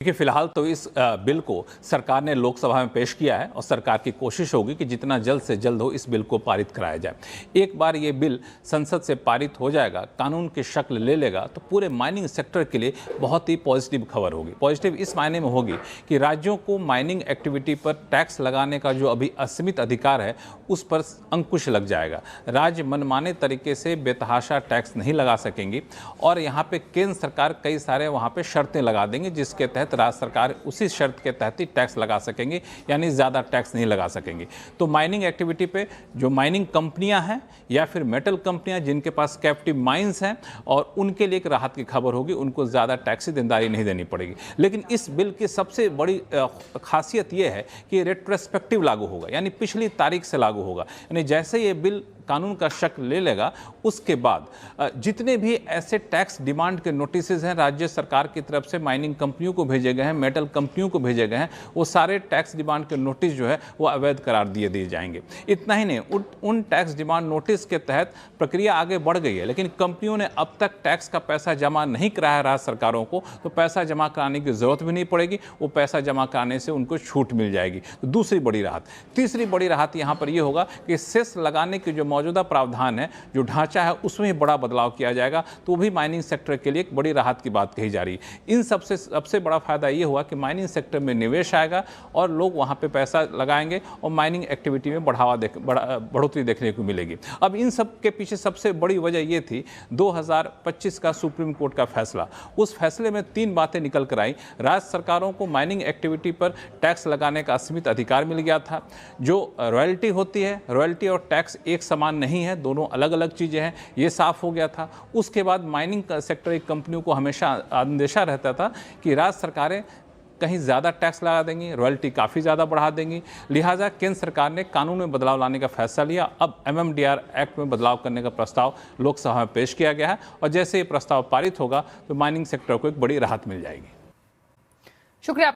देखिए, फिलहाल तो इस बिल को सरकार ने लोकसभा में पेश किया है और सरकार की कोशिश होगी कि जितना जल्द से जल्द हो इस बिल को पारित कराया जाए। एक बार ये बिल संसद से पारित हो जाएगा, कानून की शक्ल ले लेगा, तो पूरे माइनिंग सेक्टर के लिए बहुत ही पॉजिटिव खबर होगी। पॉजिटिव इस मायने में होगी कि राज्यों को माइनिंग एक्टिविटी पर टैक्स लगाने का जो अभी असीमित अधिकार है उस पर अंकुश लग जाएगा। राज्य मनमाने तरीके से बेतहाशा टैक्स नहीं लगा सकेंगी और यहाँ पे केंद्र सरकार कई सारे वहाँ पे शर्तें लगा देंगे, जिसके तहत राज्य सरकार उसी शर्त के तहत ही टैक्स लगा सकेंगे, यानी ज़्यादा टैक्स नहीं लगा सकेंगे। तो माइनिंग एक्टिविटी पे जो माइनिंग कंपनियां हैं या फिर मेटल कंपनियां जिनके पास कैप्टिव माइंस हैं और उनके लिए एक राहत की खबर होगी, उनको ज़्यादा टैक्स देनदारी नहीं देनी पड़ेगी। लेकिन इस बिल की सबसे बड़ी खासियत यह है कि रेट्रोस्पेक्टिव लागू होगा, यानी पिछली तारीख से लागू होगा। यानी जैसे ये बिल कानून का शक्ल ले लेगा उसके बाद जितने भी ऐसे टैक्स डिमांड के नोटिसेज हैं राज्य सरकार की तरफ से माइनिंग कंपनियों को भेजे गए हैं, मेटल कंपनियों को भेजे गए हैं, वो सारे टैक्स डिमांड के नोटिस जो है वो अवैध करार दिए जाएंगे। इतना ही नहीं, उन टैक्स डिमांड नोटिस के तहत प्रक्रिया आगे बढ़ गई है, लेकिन कंपनियों ने अब तक टैक्स का पैसा जमा नहीं कराया राज्य सरकारों को, तो पैसा जमा कराने की जरूरत भी नहीं पड़ेगी, वो पैसा जमा कराने से उनको छूट मिल जाएगी। तो दूसरी बड़ी राहत। तीसरी बड़ी राहत यहाँ पर यह होगा कि सेस लगाने की जो मौजूदा प्रावधान है, जो ढांचा है, उसमें बड़ा बदलाव किया जाएगा, तो भी माइनिंग सेक्टर के लिए एक बड़ी राहत की बात कही जा रही है। इन सबसे बड़ा फायदा ये हुआ कि माइनिंग सेक्टर में निवेश आएगा और लोग वहां पे पैसा लगाएंगे और माइनिंग एक्टिविटी में बढ़ोतरी देखने को मिलेगी। अब इन सब के पीछे सबसे बड़ी वजह ये थी 2025 का सुप्रीम कोर्ट का फैसला। उस फैसले में 3 बातें निकल कर आई। राज्य सरकारों को माइनिंग एक्टिविटी पर टैक्स लगाने का असीमित अधिकार मिल गया था। जो रॉयल्टी होती है, रॉयल्टी और टैक्स एक समान नहीं है, दोनों अलग अलग चीज़ें हैं, ये साफ हो गया था। उसके बाद माइनिंग सेक्टर की कंपनियों को हमेशा अंदेशा रहता था कि राज्य सरकारें कहीं ज़्यादा टैक्स लगा देंगी, रॉयल्टी काफ़ी ज़्यादा बढ़ा देंगी। लिहाजा केंद्र सरकार ने कानून में बदलाव लाने का फैसला लिया। अब MMDR एक्ट में बदलाव करने का प्रस्ताव लोकसभा में पेश किया गया है और जैसे ये प्रस्ताव पारित होगा तो माइनिंग सेक्टर को एक बड़ी राहत मिल जाएगी। शुक्रिया।